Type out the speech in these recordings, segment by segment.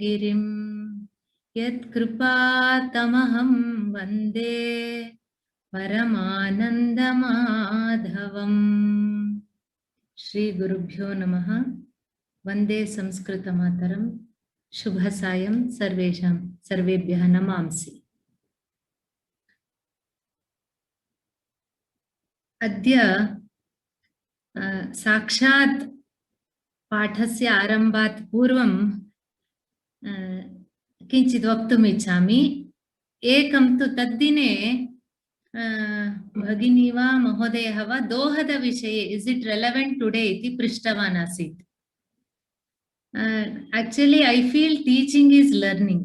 गिरिं यत्कृपातमहं वन्दे परमानन्दमाधवम्। श्रीगुरुभ्यो नमः। वन्दे संस्कृतमातरम्। शुभसायं सर्वेभ्यः नमांसि। अद्य साक्षात् पाठस्य आरम्भात् पूर्वं किञ्चित् वक्तुम् इच्छामि। एकं तु तद्दिने भगिनी वा महोदयः वा दोहदविषये इस् इट् रेलेवेण्ट् टुडे इति पृष्टवान् आसीत्। Actually I feel teaching is learning.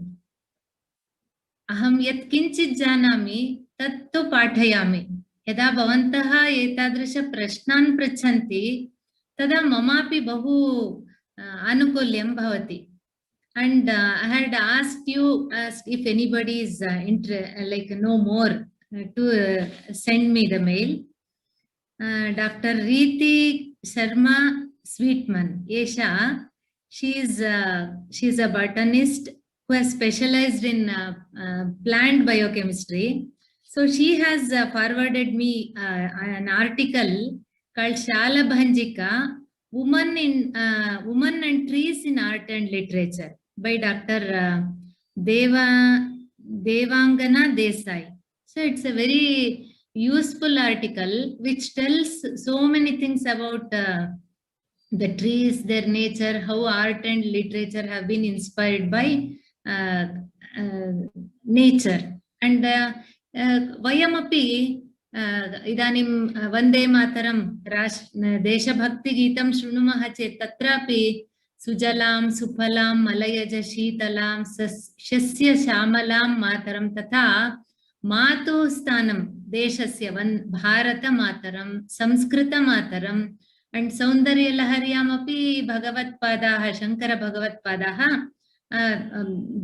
अहं यत् किञ्चित् जानामि तत्तु पाठयामि। यदा भवन्तः एतादृश प्रश्नान् पृच्छन्ति तदा ममापि बहु आनुकूल्यं भवति। And I had asked if anybody is know more to send me the mail. Dr. Reeti Sharma Sweetman, Esha, she is a botanist who has specialized in plant biochemistry. So she has forwarded me an article called Shalabhanjika, Women and Trees in Art and Literature by Dr. Devangana Desai. So it's a very useful article which tells so many things about the trees, their nature, how art and literature have been inspired by nature. And vayamapi इदानीं वन्दे मातरं देशभक्तिगीतं शृणुमः चेत् तत्रापि सुजलां सुफलां मलयज शीतलां शस्य श्यामलां मातरं तथा मातुः स्थानं देशस्य भारतमातरं संस्कृतमातरं and सौन्दर्यलहर्यामपि भगवत्पादाः शङ्करभगवत्पादाः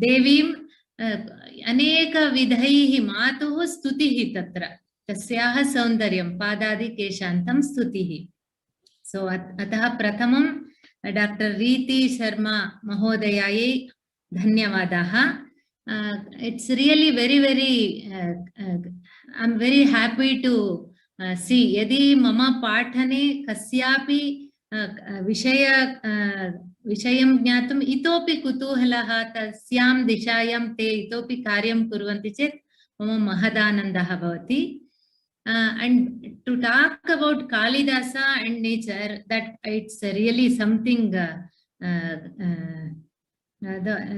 देवीं अनेकविधैः मातुः स्तुतिः तत्र तस्याः सौन्दर्यं पादादिकेशान्तं स्तुतिः। सो अतः प्रथमं डॉक्टर रीति शर्मा महोदयायै धन्यवादाः। It's really very I am very happy to see यदि मम पाठने कस्यापि विषयं ज्ञातुम् इतोपि कुतूहलः तस्यां दिशायां ते इतोपि कार्यं कुर्वन्ति चेत् मम महदानन्दः भवति। And to talk about Kalidasa and nature, that it's really something.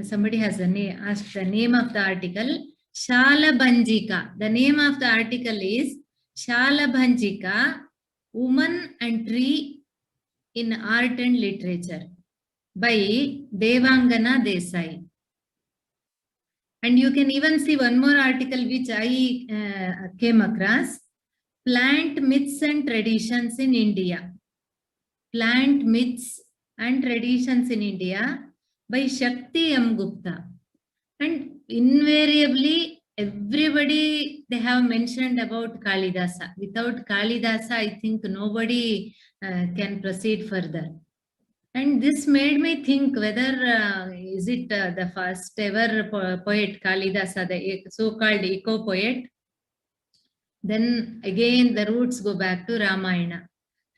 Somebody has asked the name of the article. Shalabhanjika. The name of the article is Shalabhanjika, Woman and Tree in Art and Literature by Devangana Desai. And you can even see one more article which I came across. Plant myths and traditions in India. Plant myths and traditions in India by Shakti M. Gupta. And invariably, everybody, they have mentioned about Kalidasa. Without Kalidasa, I think nobody can proceed further. And this made me think whether is it the first ever poet Kalidasa, the so-called eco-poet. Then again the roots go back to Ramayana.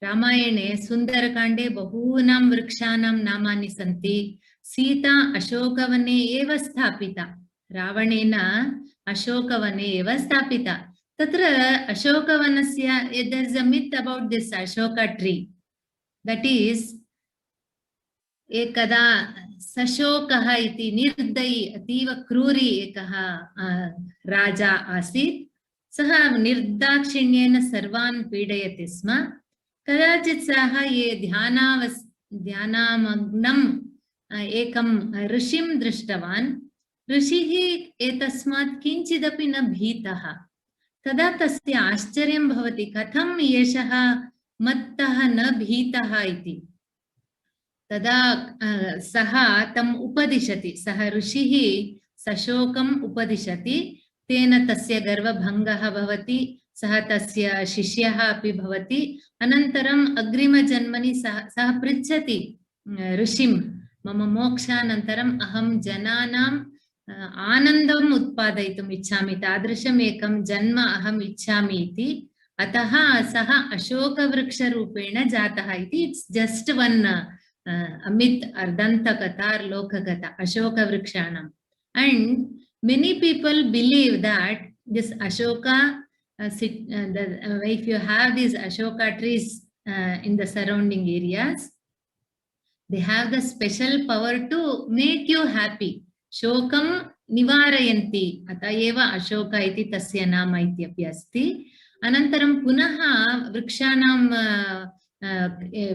Ramayane Sundarakande bahunam vrikshanam namani santi. Sita Ashokavane eva sthapita. Ravanena Ashokavane eva sthapita. Tatra Ashokavanasya, there is a myth about this Ashoka tree. That is, एकदा सशोकः इति निर्दयी अतीव क्रूरी एकः राजा आसीत्। सः निर्दाक्षिण्येन सर्वान् पीडयति स्म। कदाचित् सः ध्यानामग्नम् एकं ऋषिं दृष्टवान्। ऋषिः एतस्मात् किञ्चिदपि न भीतः। तदा तस्य आश्चर्यं भवति कथं एषः मत्तः न भीतः इति। तदा सः तम् उपदिशति। सः ऋषिः सशोकम् उपदिशति। तेन तस्य गर्वभङ्गः भवति। सः तस्य शिष्यः अपि भवति। अनन्तरम् अग्रिमजन्मनि सः पृच्छति ऋषिं मम मोक्षानन्तरम् अहं जनानां आनन्दम् उत्पादयितुम् इच्छामि, तादृशम् एकं जन्म अहम् इच्छामि इति। अतः सः अशोकवृक्षरूपेण जातः इति। It's just one myth or दन्तकथा or लोककथा अशोकवृक्षाणाम्. And many people believe that this Ashoka, if you have these Ashoka trees in the surrounding areas, they have the special power to make you happy. Shokam nivarayanti, atayeva Ashoka iti tasya nama ityaphi asti. Anantaram punaha vrikshanam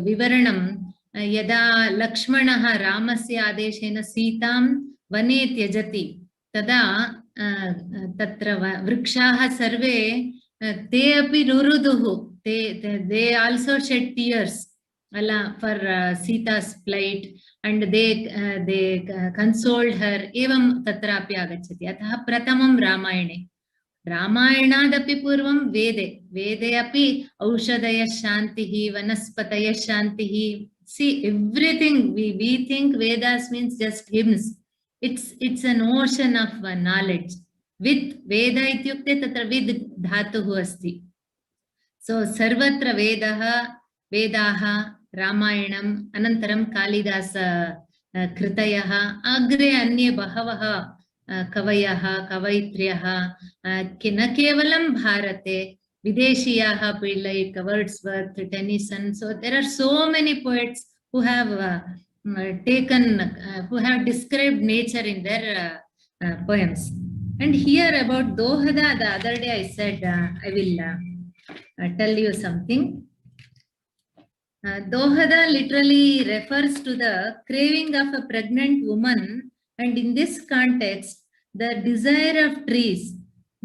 vivaranam यदा लक्ष्मणः रामस्य आदेशेन सीतां वने त्यजति तदा तत्र वृक्षाः सर्वे ते अपि रुरुदुः, they also shed tears for Sita's plight and they consoled her. एवं तत्रापि आगच्छति. अतः प्रथमं रामायणे, रामायणादपि पूर्वं वेदे अपि औषधयः शान्तिः वनस्पतयः शान्तिः. See, everything we think Vedas means just hymns. It's an ocean of knowledge. With Veda ityukte tatra vid dhatuh asti. So sarvatra Vedaha Ramayanam Anantaram Kalidasa Kritayah Agre Anye Bahavaha Kavayaha Kavaitriyaha Kina Kevalam Bharate Videshiyaha like Wordsworth, Tennyson. So there are so many poets who have who have described nature in their poems. And here about Dohada, the other day I said I will tell you something. Dohada literally refers to the craving of a pregnant woman, and in this context, the desire of trees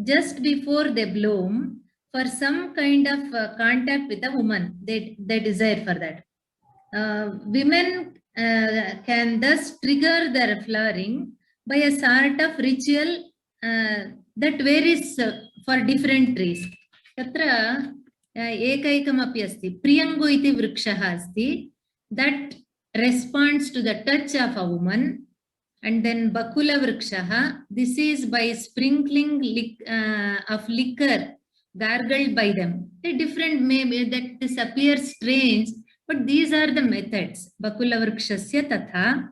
just before they bloom for some kind of contact with a woman. They desire for that. Women can thus trigger their flowering by a sort of ritual that varies for different trees. Tatra ekaikamapi asti, Priyangu iti vrikshaha asti, that responds to the touch of a woman. And then Bakula vrikshaha, this is by sprinkling of liquor gargled by them. A different, maybe that this appears strange, but these are the methods. Bakula vrikshasya tatha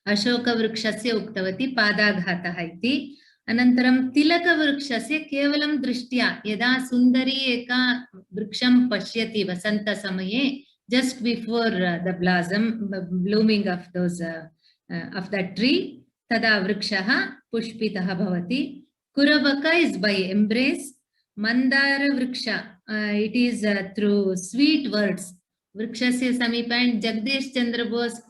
Ashoka vrikshasya uktavati padaghatah iti. Anantaram tilaka vrikshasya kevalam drishtya yada sundari eka vriksham pashyati vasanta samaye, just before the blooming of those of that tree, tada vrikshaha pushpitaha bhavati. Kuravaka is by embrace. Mandara vriksha, it is through sweet words. Vrikshasya samipa, and Jagdish Chandra Bose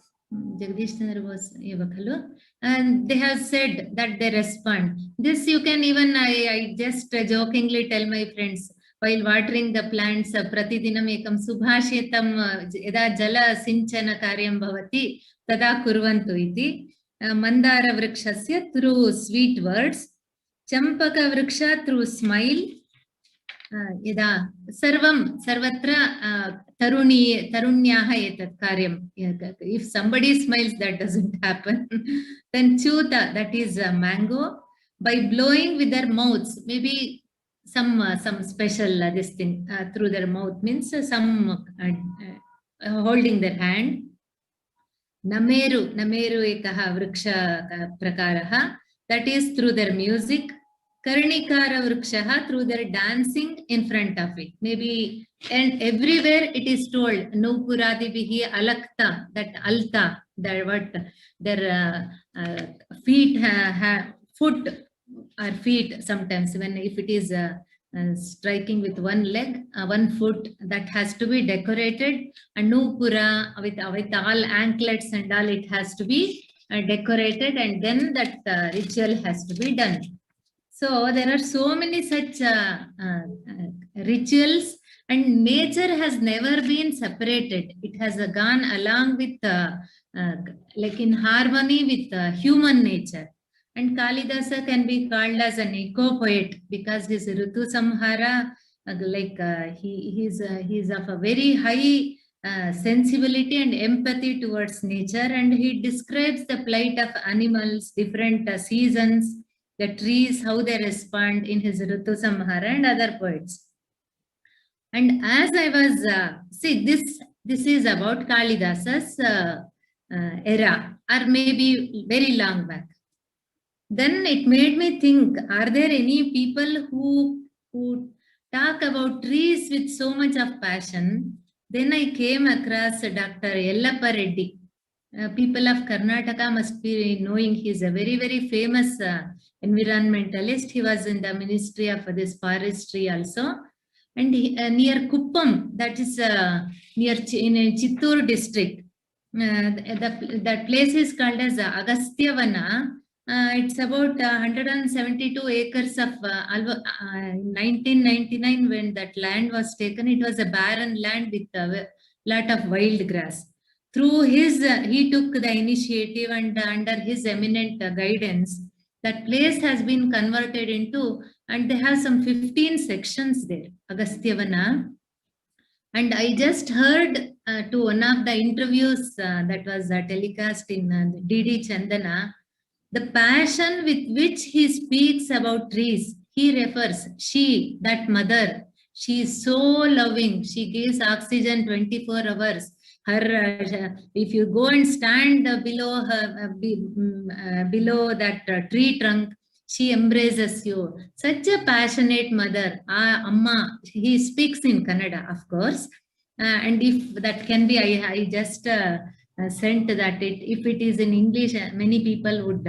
eva khalu, and they have said that they respond. This you can even, I just jokingly tell my friends while watering the plants, pratidinam ekam subhashitam yada jala sinchana karyam bhavati tada kurvantu iti. Mandara vrikshasya through sweet words. Champaka vriksha through smile. Yada sarvatra tarunyaha etat karyam. If somebody smiles, that doesn't happen. Then chuta, that is mango, by blowing with their mouths, maybe some special this thing through their mouth, means some holding their hand. Nameru ekaha vriksha prakaraha, that is through their music. Karnikara vrikshaha, through their dancing in front of it. Maybe, and everywhere it is told, Nupuradibihi alakta, that alta, that what their feet foot or feet sometimes, when if it is striking with one leg, one foot, that has to be decorated. And Nupura with all anklets and all, it has to be decorated, and then that ritual has to be done. So there are so many such rituals, and nature has never been separated. It has gone along with, like in harmony with human nature. And Kalidasa can be called as an eco-poet because his Ritu Samhara, like he is of a very high sensibility and empathy towards nature, and he describes the plight of animals, different seasons, the trees, how they respond in his Ritu Samhara and other poets. And as I was, see, this is about Kalidasa's era, or maybe very long back. Then it made me think, are there any people who talk about trees with so much of passion? Then I came across Dr. Yellappa Reddy. People of Karnataka must be knowing he's a very, very famous environmentalist. He was in the Ministry of this forestry also. And near Kuppam, that is near in Chittoor district, that place is called as Agasthyavana. It's about 172 acres of 1999 when that land was taken. It was a barren land with a lot of wild grass. Through his, he took the initiative, and under his eminent guidance, that place has been converted into, and they have some 15 sections there, Agasthyavana. And I just heard to one of the interviews that was telecast in DD Chandana, the passion with which he speaks about trees. He refers, she, that mother, she is so loving. She gives oxygen 24 hours. Her, if you go and stand below her, below that tree trunk, she embraces you. Such a passionate mother. Amma, he speaks in Kannada, of course. And if that can be, I just sent that if it is in English, many people would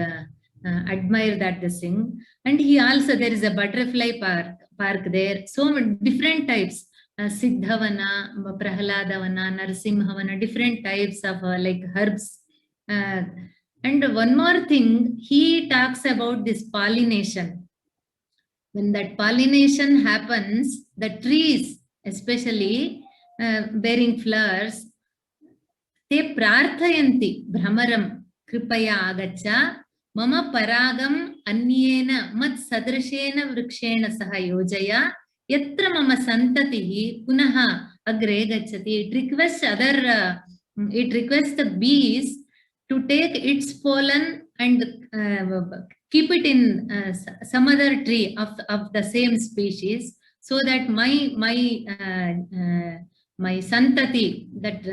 admire that the thing. And he also, there is a butterfly park there. So many different types. Siddhavana, Prahaladavana, Narsimhavana, different types of like herbs. And one more thing, he talks about this pollination. When that pollination happens, the trees, especially bearing flowers, te prarthayanti bhramaram kripaya agacha mama paragam anyena mat sadrishena vrikshena saha yojaya yatra mama santatihi punaha agre gachati. It requests it requests the bees to take its pollen and keep it in some other tree of the same species, so that my santati, that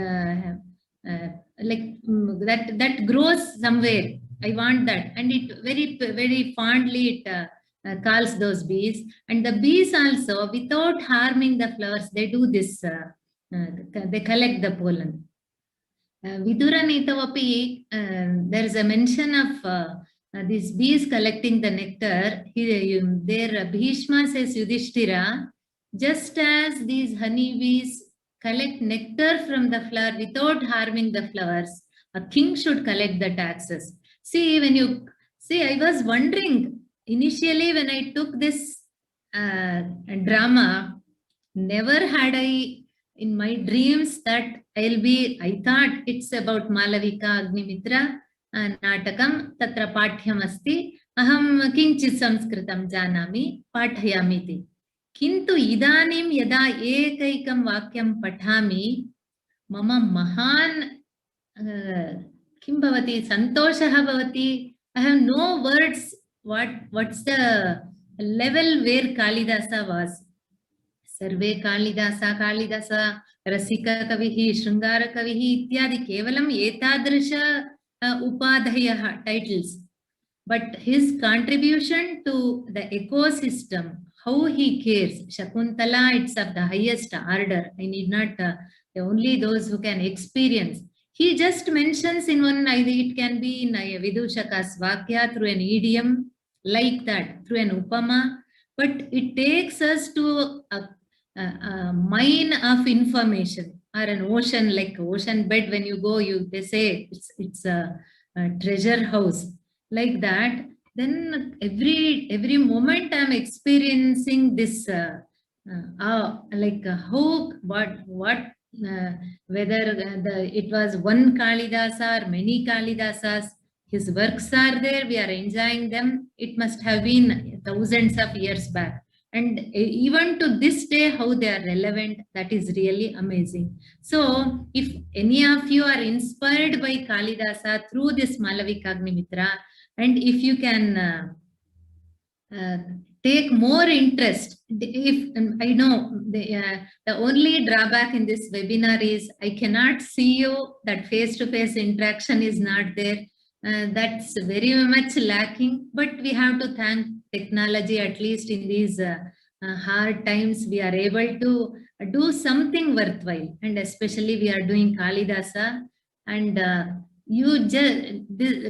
that grows somewhere. I want that, and it very fondly it calls those bees. And the bees also, without harming the flowers, they do this. They collect the pollen. Vidura Nitavapi, there is a mention of these bees collecting the nectar. There Bhishma says Yudhishthira, just as these honey bees collect nectar from the flower without harming the flowers, a king should collect the taxes. See, when you see, I was wondering initially when I took this drama, never had I in my dreams that I thought it's about Malavika Agnimitra Natakam Tatra Pathyam Asti Aham Kinchit Sanskritam Janami Pathayamiti. Kintu idanim yada ekaikam vakyam pathami mama mahan kim bhavati santoshaha bhavati. I have no words what's the level where Kalidasa was. Sarve Kalidasa Rasika Kavihi Shrungara Kavihi ityadi kevalam etadrisha upadhaya titles. But his contribution to the ecosystem, how he cares, Shakuntala, it's of the highest order. I need not, only those who can experience. He just mentions in one, it can be in Vidushaka's Vakya through an idiom, like that, through an upama, but it takes us to a mine of information, or an ocean, like ocean bed. When you go, they say it's a treasure house, like that. Then every moment I'm experiencing this, like how, what, whether it was one Kalidasa or many Kalidasas, his works are there, we are enjoying them. It must have been thousands of years back. And even to this day, how they are relevant, that is really amazing. So if any of you are inspired by Kalidasa through this Malavikagni-mitra, and if you can take more interest, if I know the only drawback in this webinar is I cannot see you, that face-to-face interaction is not there. That's very much lacking, but we have to thank technology. At least in these hard times, we are able to do something worthwhile, and especially we are doing Kalidasa. And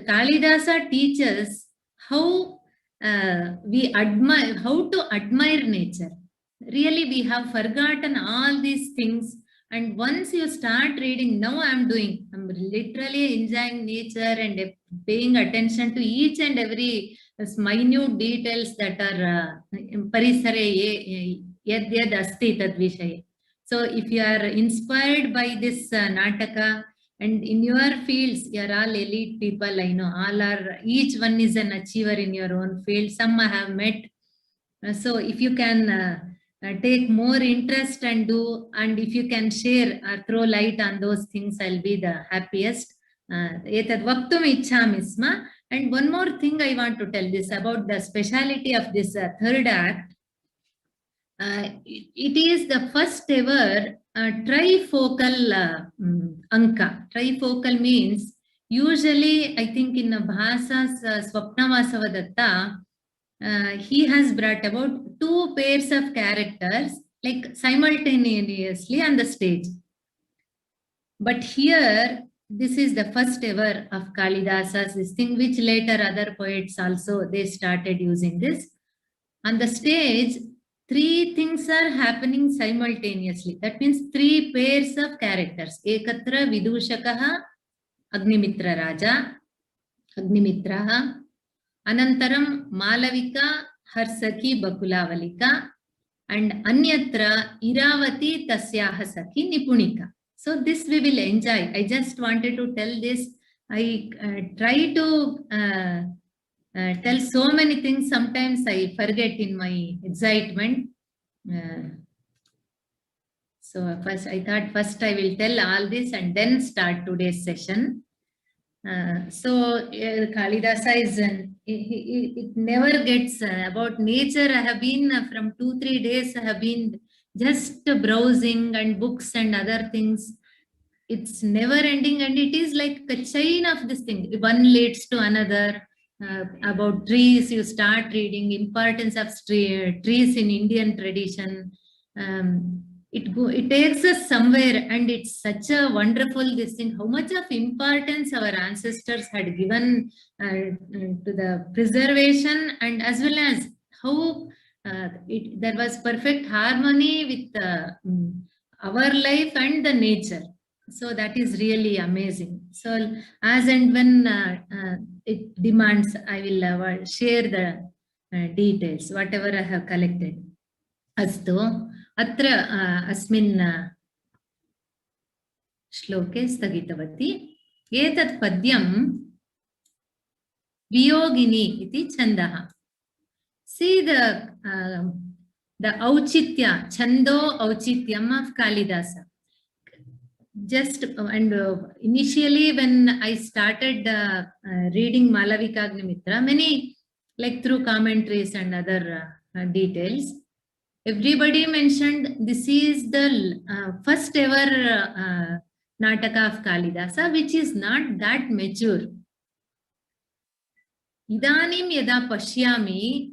Kalidasa teaches how we admire, how to admire nature. Really, we have forgotten all these things. And once you start reading, now I'm literally enjoying nature and paying attention to each and every minute details that are parisare yad yad asti tad vishaye. So if you are inspired by this Nataka, and in your fields, you are all elite people, I know, each one is an achiever in your own field. Some I have met. So if you can take more interest and do, and if you can share or throw light on those things, I'll be the happiest. Etad vaktum ichhami sma. And one more thing I want to tell this about the speciality of this third act. It is the first ever trifocal anka. Trifocal means usually, I think in Bhasa's Swapnavasavadatta, he has brought about 2 pairs of characters like simultaneously on the stage. But here, this is the first ever of Kalidasa's this thing, which later other poets also, they started using this. On the stage, 3 things are happening simultaneously. That means 3 pairs of characters. Ekatra Vidushakaha, Agnimitra Raja, Agnimitraha, Anantaram Malavika, Harsaki Bakulavalika, and Anyatra Iravati Tasyaha Saki Nipunika. So this we will enjoy. I just wanted to tell this. I try to tell so many things. Sometimes I forget in my excitement. So first I thought I will tell all this and then start today's session. So Kalidasa is, it never gets about nature. I have been from 2-3 days, I have been just browsing and books and other things. It's never ending, and it is like a chain of this thing. One leads to another. About trees, you start reading importance of trees in Indian tradition. It takes us somewhere, and it's such a wonderful this thing, how much of importance our ancestors had given to the preservation, and as well as how there was perfect harmony with our life and the nature. So that is really amazing. So as and when it demands, I will share the details, whatever I have collected. Astu. अत्र अस्मिन् श्लोके स्थगितवती. एतत् पद्यं वियोगिनी इति छन्दः. See the औचित्य, छन्दो औचित्यम of Kalidasa. Just and initially when I started reading Malavikagni-mitra, many like through commentaries and other details, everybody mentioned this is the first ever Nataka of Kalidasa, which is not that mature. Idanim yada pashyami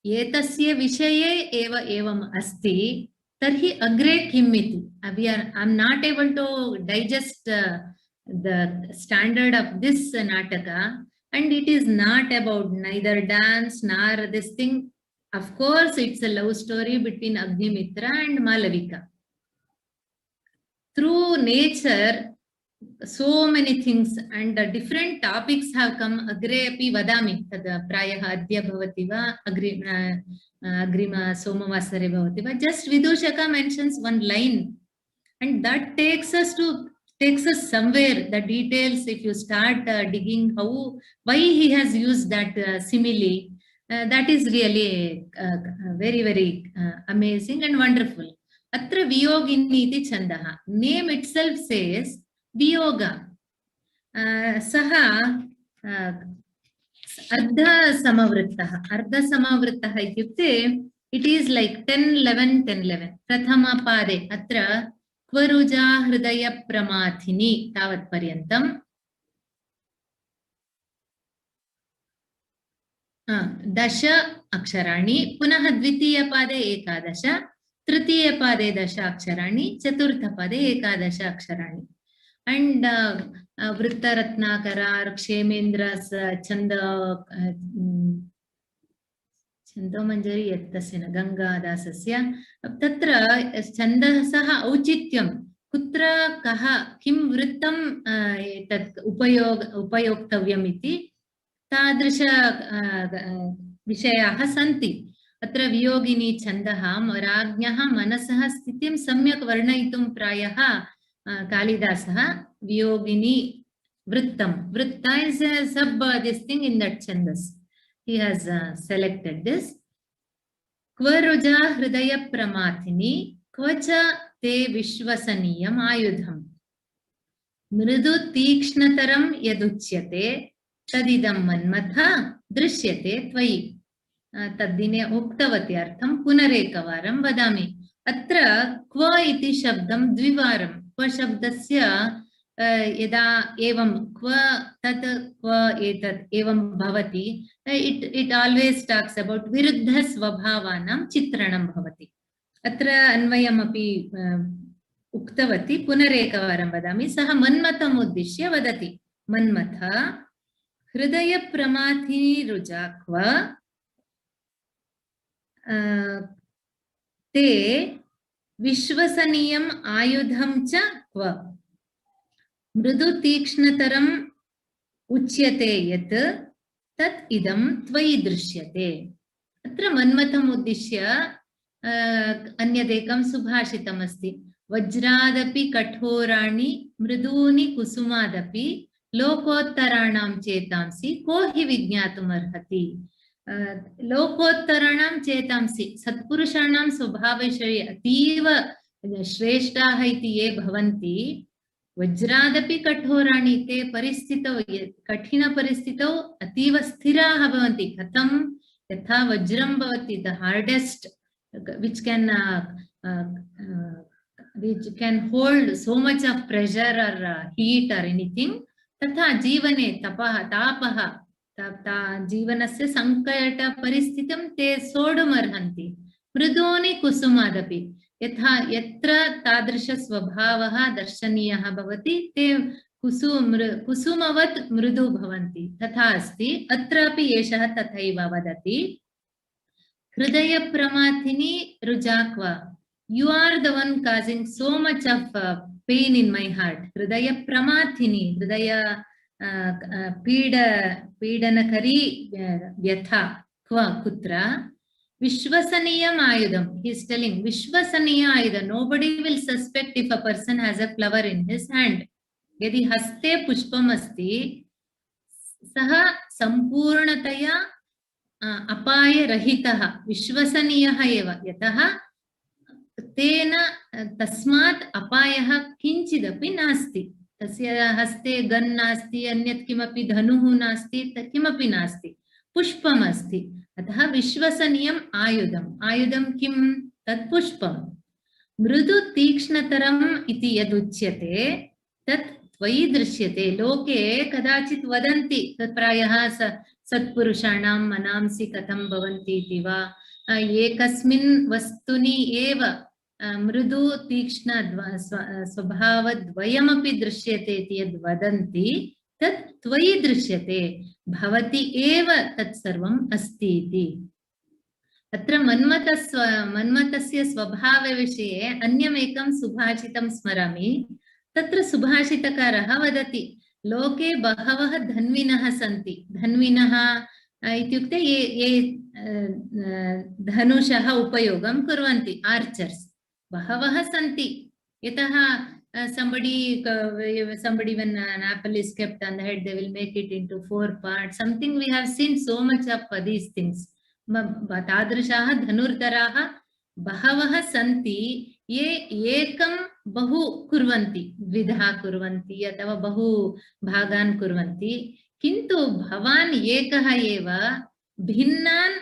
etasya vishaye eva evam asti tarhi agre kimmiti. I'm not able to digest the standard of this Nataka, and it is not about neither dance nor this thing. Of course, it's a love story between Agnimitra and Malavika. Through nature, so many things and different topics have come. Agre api vadami tada prayaha adya bhavati va agrima somavasare bhavati va. Just Vidushaka mentions one line, and that takes us somewhere. The details, if you start digging why he has used that simile. that is really very very amazing and wonderful. Atra viyogini iti chandaha. Name itself says viyoga. Saha ardha samavrittah ityukte it is like 10-11 prathama pade atra kvaruja hridaya pramathini tavat paryantam दश अक्षराणि पुनः द्वितीयपादे एकादश तृतीयपादे दश अक्षराणि चतुर्थपादे एकादश अक्षराणि and वृत्तरत्नाकर क्षेमेन्द्रस छन्दोमञ्जरी यत्तस्य गङ्गादासस्य तत्र छन्दसः औचित्यं कुत्र कः किं वृत्तं तत् उपयोक्तव्यम् इति तादृश विषयाः सन्ति. अत्र वियोगिनी छन्दः राज्ञः मनसः स्थितिं सम्यक् वर्णयितुं प्रायः कालिदासः वियोगिनी वृत्तं वृत्ता is a sub this thing in that chandas. He has selected this. क्वरुजा हृदय प्रमाथिनी क्वच ते विश्वसनीयम् आयुधम् मृदु तीक्ष्णतरं यदुच्यते तदिदं मन्मथ दृश्यते त्वयि. तद्दिने उक्तवती अर्थं पुनरेकवारं वदामि. अत्र क्व इति शब्दं द्विवारं क्व शब्दस्य यदा एवं क्व तत् क्व एतत् एवं भवति इट ऑलवेज टॉक्स अबाउट विरुद्ध स्वभावानां चित्रणं भवति. अत्र अन्वयमपि उक्तवती पुनरेकवारं वदामि. सः मन्मथम् उद्दिश्य वदति. मन्मथ हृदय प्रमाथिनी रुजा क्व ते विश्वसनीयम् आयुधं च क्व मृदु तीक्ष्णतरम् उच्यते यत् तत् इदं त्वयि दृश्यते. अत्र मन्मथम् उद्दिश्य अन्यदेकं सुभाषितम् अस्ति. वज्रादपि कठोराणि मृदूनि कुसुमादपि लोकोत्तराणां चेतांसि को हि विज्ञातुमर्हति. लोकोत्तराणां चेतांसि सत्पुरुषाणां स्वभावविषये अतीव श्रेष्ठाः इति ये भवन्ति वज्रादपि कठोराणि ते परिस्थितौ कठिनपरिस्थितौ अतीव स्थिराः भवन्ति. कथं यथा वज्रं भवति the hardest which can hold so much of pressure or heat or anything, तथा जीवने तपः तापः जीवनस्य संकट परिस्थितिं ते सोढुमर्हन्ति. मृदूनि कुसुमादपि यथा यत्र तादृश स्वभावः दर्शनीयः भवति ते कुसुमवत् मृदु भवन्ति. तथा अस्ति अत्रापि एषः तथैव वदति. हृदय प्रमाथिनी रुजा क्व you are the one causing so much of pain in my heart. हृदय प्रमाथिनी हृदय पीडनकरी व्यथा क्व कुत्र विश्वसनीयम् आयुधं. he is telling विश्वसनीय आयुधं. nobody will suspect if a person has a flower in his hand. यदि हस्ते पुष्पम् अस्ति सः सम्पूर्णतया अपायरहितः विश्वसनीयः एव. यतः तेन तस्मात् अपायः किंचिदपि नास्ति. तस्य हस्ते गन् नास्ति अन्यत् किमपि धनुः नास्ति किमपि नास्ति पुष्पम् अस्ति. अतः विश्वसनीयम् आयुधम्. आयुधं किं तत् पुष्पम्. मृदु तीक्ष्णतरम् इति यदुच्यते तत् त्वयि दृश्यते. लोके कदाचित् वदन्ति तत् प्रायः सत्पुरुषाणां मनांसि कथं भवन्ति इति वा एकस्मिन् वस्तुनि एव मृदु तीक्ष्ण स्वभावद्वयमपि दृश्यते इति यद् वदन्ति तत् त्वयि दृश्यते. भवति एव तत् सर्वम् अस्ति इति. अत्र मन्मथस्य स्वभावविषये अन्यमेकं सुभाषितं स्मरामि. तत्र सुभाषितकारः वदति लोके बहवः धन्विनः सन्ति. धन्विनः इत्युक्ते ये धनुषः उपयोगं कुर्वन्ति आर्चर्स् बहवः सन्ति. यतः somebody when an apple is kept on the head they will make it into 4 parts something. We have seen so much of these things. तादृशाः धनुर्धराः बहवः सन्ति ये एकं बहु कुर्वन्ति, द्विधा कुर्वन्ति अथवा बहु भागान् कुर्वन्ति, किन्तु भवान् एकः एव भिन्नान्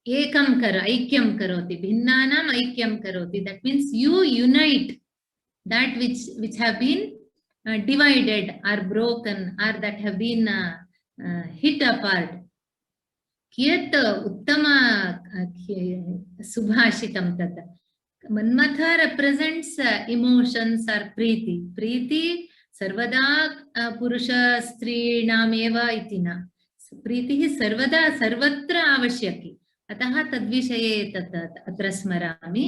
ऐक्यं करोति, भिन्नानाम् ऐक्यं करोति. That means you unite that which have been divided or broken or that have been hit apart. कियत् उत्तम सुभाषितं तत्. Manmatha represents emotions or प्रीति. प्रीति सर्वदा पुरुष स्त्रीणामेव इति न. प्रीतिः सर्वदा सर्वत्र आवश्यकी. अतः तद्विषये तत् अत्र स्मरामि.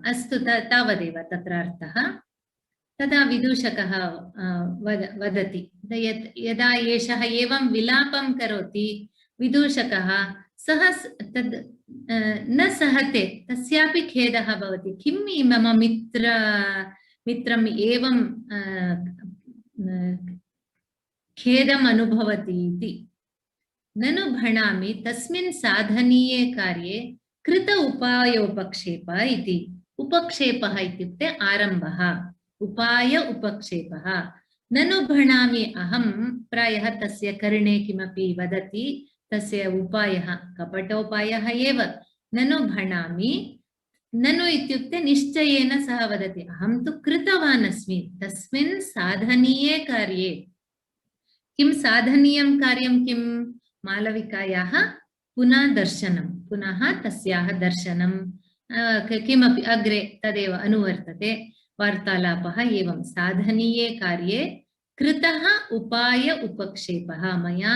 अस्तु, तावदेव तत्र अर्थः. तदा विदूषकः वदति, यदा एषः एवं विलापं करोति विदूषकः, सः तद् न सहते, तस्यापि खेदः भवति. किं मम मित्रम् एवं खेदम् अनुभवति इति. ननु भणामि तस्मिन् साधनीये कार्ये कृत उपायोपक्षेप इति. उपक्षेपः इत्युक्ते आरम्भः, उपाय उपक्षेपः. ननु भणामि अहं, प्रायः तस्य कर्णे किमपि वदति, तस्य उपायः कपटोपायः एव. ननु भणामि, ननु इत्युक्ते निश्चयेन सः वदति, अहं तु कृतवान् अस्मि तस्मिन् साधनीये कार्ये. किं साधनीयं कार्यं? किं? मालविकायाः पुनः दर्शनं, पुनः तस्याः दर्शनं, किमपि अग्रे तदेव अनुवर्तते. वार्तालापः एवं साधनीये कार्ये कृतः उपाय उपक्षेपः. मया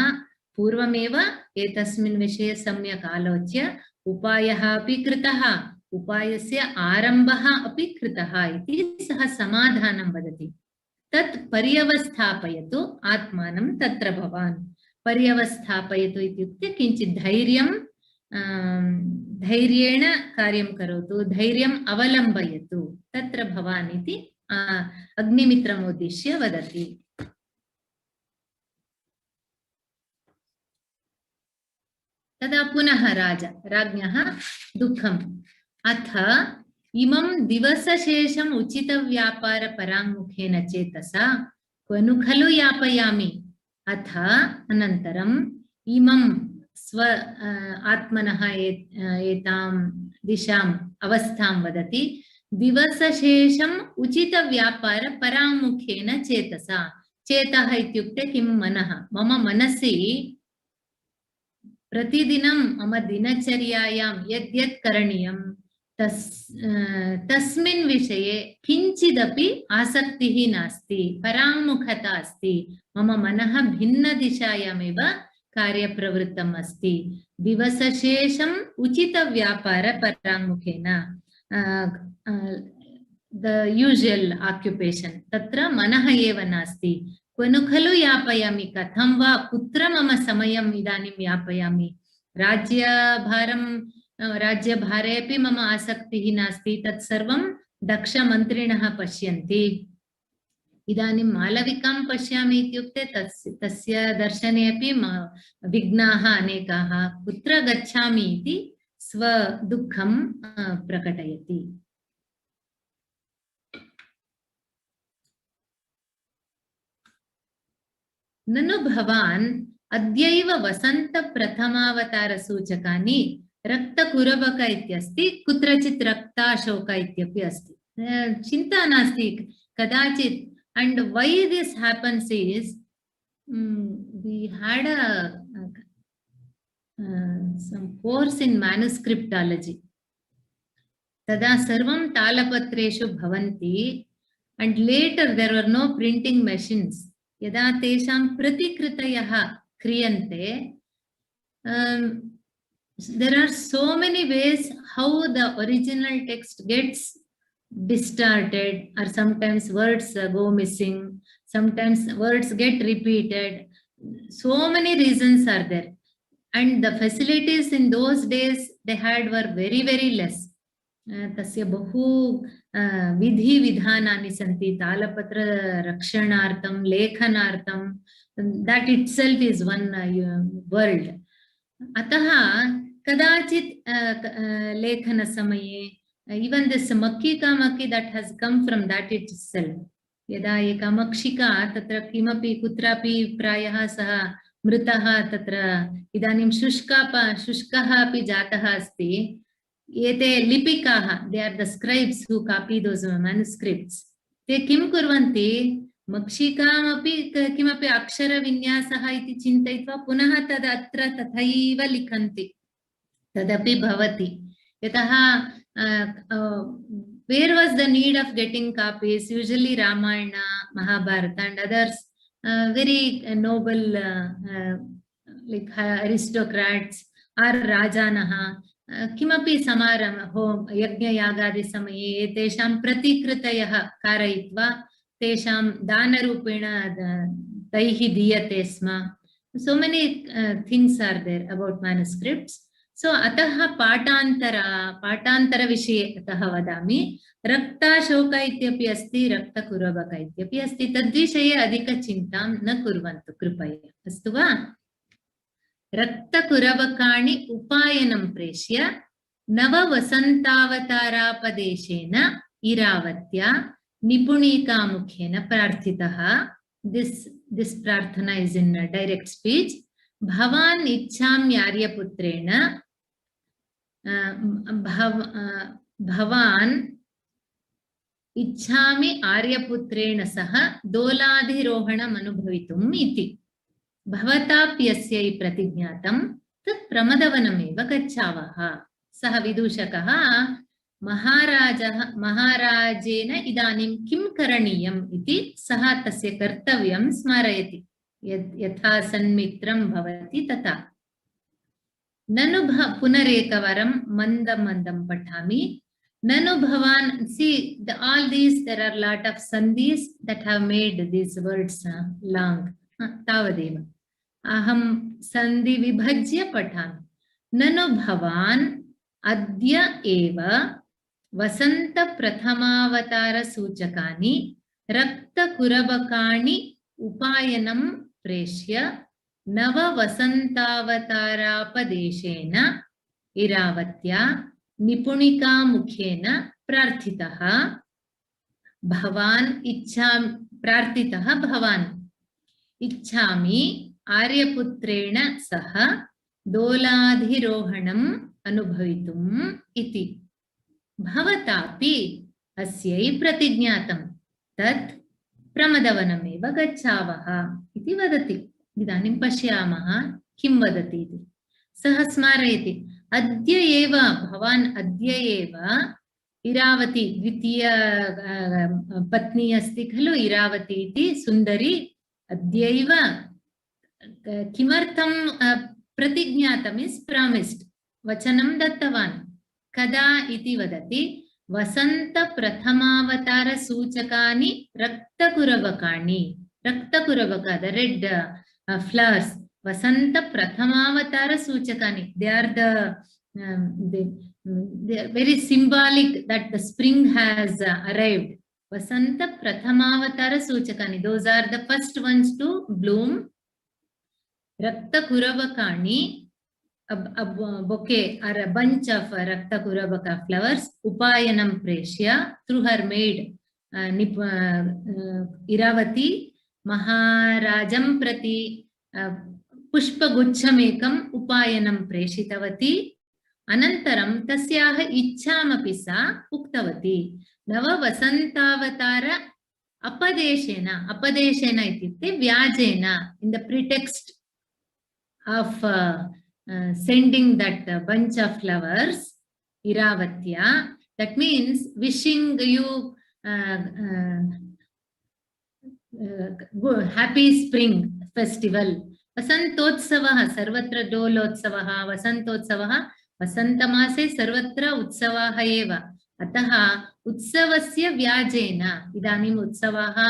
पूर्वमेव एतस्मिन् विषये सम्यक् आलोच्य उपायः अपि कृतः, उपायस्य आरम्भः अपि कृतः इति सः समाधानं वदति. तत् पर्यवस्थापयतु आत्मानं तत्र भवान्. पर्यवस्थापयतु इत्युक्ते किञ्चित् धैर्येण कार्यं करोतु, धैर्यम् अवलम्बयतु तत्र भवान् इति अग्निमित्रम् उद्दिश्य वदति. तदा पुनः राज्ञः दुःखम्. अथ इमं दिवसशेषम् उचितव्यापारपराङ्मुखेन चेतसा क्वनु खलु यापयामि. अथ अनन्तरम् इमं स्व आत्मनः एतां दिशाम् अवस्थां वदति. दिवसशेषम् उचितव्यापारपराङ्मुखेन चेतसा. चेतः इत्युक्ते किं? मनः. मम मनसि प्रतिदिनं मम दिनचर्यायां यद्यत् करणीयं तस्मिन् विषये किञ्चिदपि आसक्तिः नास्ति, पराङ्मुखता अस्ति. मम मनः भिन्नदिशायामेव कार्यप्रवृत्तम् अस्ति. दिवसशेषम् उचितव्यापारपराङ्मुखेन, the usual occupation, तत्र मनः एव नास्ति. क्वनु खलु यापयामि, कथं वा, कुत्र मम समयम् इदानीं यापयामि. राज्यभारे अपि मम आसक्तिः नास्ति. तत्सर्वं दक्षमन्त्रिणः पश्यन्ति. इदानीं मालविकां पश्यामि इत्युक्ते तस्य दर्शने अपि विघ्नाः अनेकाः. कुत्र गच्छामि इति स्वदुःखं प्रकटयति. ननु भवान् अद्यैव वसन्तप्रथमावतारसूचकानि रक्तकुरबक इत्यस्ति, कुत्रचित् रक्ताशोक इत्यपि अस्ति. चिन्ता नास्ति कदाचित्. And why this happens is, we had some course in manuscriptology. Tada sarvam talapatreshu bhavanti, and later there were no printing machines. Yada tesham pratikritayah kriyante. There are so many ways how the original text gets distorted, or sometimes words go missing, sometimes words get repeated. So many reasons are there, and the facilities in those days they had were very, very less. Tasya bahu vidhi vidhanani santi, talapatra rakshanartham, lekhanartham. That itself is one world. अतः कदाचित् लेखनसमये even this मक्खिका मक्खी that has come from that itself, यदा एका मक्षिका तत्र किमपि कुत्रापि प्रायः सः मृतः तत्र इदानीं शुष्कः अपि जातः अस्ति, एते लिपिकाः, they are the scribes who copy those manuscripts, ते किं कुर्वन्ति, मक्षिकामपि किमपि अक्षरविन्यासः इति चिन्तयित्वा पुनः तद् अत्र तथैव लिखन्ति, तदपि भवति। यतः where was the need of getting copies? Usually Ramayana, Mahabharata and others, very noble like aristocrats or Rajanaha, किमपि समारम्भ यज्ञयागादि समये तेषां प्रतिकृतयः कारयित्वा तेषां दानरूपेण तैः दीयते स्म. So many things are there about manuscripts. So अतः पाठान्तर विषये अतः वदामि, रक्ताशोक इत्यपि अस्ति, रक्तकुरबक इत्यपि अस्ति, तद्विषये अधिकचिन्तां न कुर्वन्तु कृपया, अस्तु वा? रक्तकुरबकाणि उपायनं प्रेष्य नववसन्तावतारापदेशेन इरावत्या निपुणिकामुखेन प्रार्थितः. This प्रार्थना is in direct speech. भवान् इच्छाम्यार्यपुत्रेण भवान् इच्छामि आर्यपुत्रेण सह दोलाधिरोहणम् अनुभवितुम् इति। भवताप्यस्यै प्रतिज्ञातं तत् प्रमदवनमेव गच्छावः. सः विदूषकः महाराजेन इदानीं किं करणीयम् इति सः तस्य कर्तव्यं स्मारयति, यथा सन्मित्रं भवति तथा. ननु पुनरेकवारं मन्दं पठामि. ननु भवान्, see all these, there are lot of sandhis that have made these words long. तावदेव अहं सन्धि विभज्य पठामि. ननु भवान् अद्य एव वसन्त प्रथमावतार सूचकानि रक्तकुरबकाणि उपायनं प्रेष्य नव वसन्तावतारापदेशेन इरावत्या निपुणिकामुखेन प्रार्थितः. भवान् इच्छामि आर्यपुत्रेण सह दोलाधिरोहणम् अनुभवितुम् इति. भवतापि अस्यै प्रतिज्ञातं तत् प्रमदवनमेव गच्छावः इति वदति. इदानीं पश्यामः किं वदति इति. सः स्मारयति, अद्य एव भवान् अद्य एव इरावती, द्वितीय पत्नी अस्ति खलु इरावती इति सुन्दरी, अद्यैव किमर्थं प्रतिज्ञातम् इस् प्रामिस्ड्, वचनं दत्तवान्. कदा इति वदति, वसन्त प्रथमावतार सूचकानि रक्तकुरबकाणि. रक्तकुरबक, द रेड flowers, वसन्त प्रथमावतार सूचकानि, they are the very symbolic that the spring has arrived. Vasanta Prathamavatara Suchakani, those are the first ones to bloom. Rakta Kuravakani, a bouquet or a bunch of Rakta Kuravaka flowers, Upayanam Preshya, through her maid Iravati, Maharajam Prati, Pushpa Guchamekam, Upayanam Preshitavati, Anantaram Tasyaha Ichchamapi sa Uktavati. Nava Vasantavatara Apadeshena, Apadeshena ityukte Vyajena, in the pretext of sending that bunch of flowers, Iravatya, that means wishing you happy spring festival. Vasantotsavaha, Sarvatra Dolotsavaha, Vasantotsavaha, Vasantamase Sarvatra Utsavaha eva. Atah Utsavasya Vyajena, Idanim Utsavaha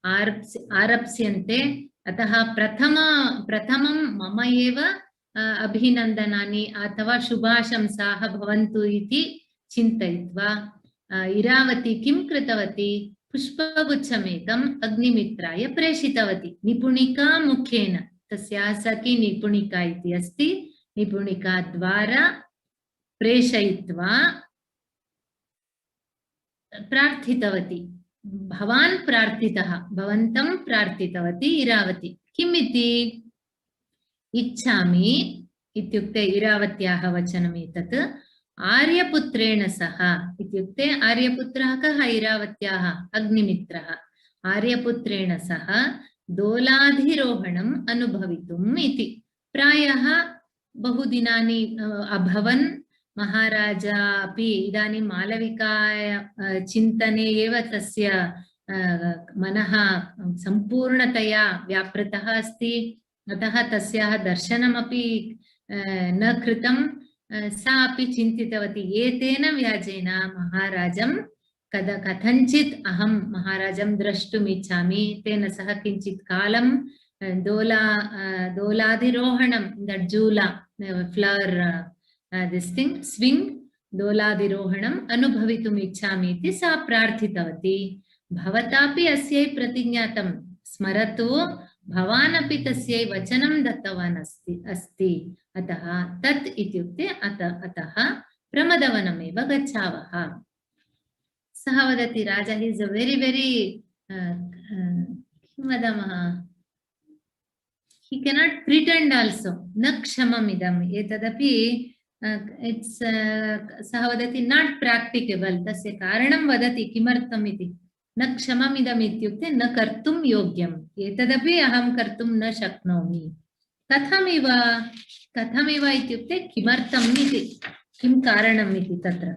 Arapsyante, Atah Prathamam Mama eva Abhinandanani, Athava Shubhashamsaha Bhavantu iti Chintayitva, Iravati Kim Kritavati, Pushpaguchamekam Agnimitraya Preshitavati, Nipunika Mukhena, Tasya Saki Nipunika iti asti, Nipunika द्वारा प्रेषयित्वा प्रार्थितवती। भवान् प्रार्थितः, भवन्तं प्रार्थितवती इरावती। किम् इति? इच्छामि इत्युक्ते इरावत्याः वचनम् एतत्। आर्यपुत्रेण सह इत्युक्ते आर्यपुत्रः कः? इरावत्याः अग्निमित्रः। आर्यपुत्रेण सह दोलाधिरोहणम् अनुभवितुम् इति। प्रायः बहुदिनानि अभवन्। महाराजा अपि इदानीं मालविकाय चिन्तने एव तस्य मनः सम्पूर्णतया व्यापृतः अस्ति। अतः तस्याः दर्शनमपि न कृतं। सा अपि चिन्तितवती एतेन व्याजेन महाराजं कथञ्चित् अहं महाराजं द्रष्टुम् इच्छामि, तेन सह किञ्चित् कालं दोलाधिरोहणं, that jhula flower this thing swing, दोलाधिरोहणम् अनुभवितुम् इच्छामि इति सा प्रार्थितवती। भवतापि अस्यै प्रतिज्ञातं स्मरतु, भवान् अपि तस्यै वचनं दत्तवान् अस्ति। अतः तत् इत्युक्ते अतः प्रमदवनमेव गच्छावः। सः वदति, राजा इस् अ वेरि वेरि किं वदामः, he cannot pretend also, न क्षमम् इदम्, एतदपि इट्स् सः वदति नाट् प्राक्टिकेबल्। तस्य कारणं वदति किमर्थम् इति। न क्षमम् इदम् इत्युक्ते न कर्तुं योग्यम्, एतदपि अहं कर्तुं न शक्नोमि। कथमिव इत्युक्ते किमर्थम् इति, किं कारणम् इति तत्र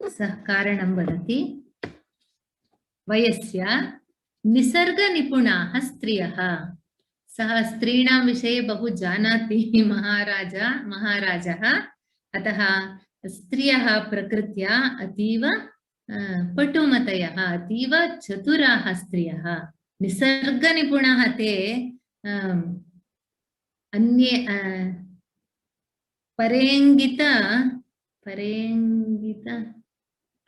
सः कारणं वदति। वयस्य निसर्गनिपुणाः स्त्रियः, सः स्त्रीणां विषये बहु जानाति महाराजः। अतः स्त्रियः प्रकृत्या अतीव पटुमतयः, अतीव चतुराः स्त्रियः, निसर्गनिपुणाः। ते अन्ये परेङ्गित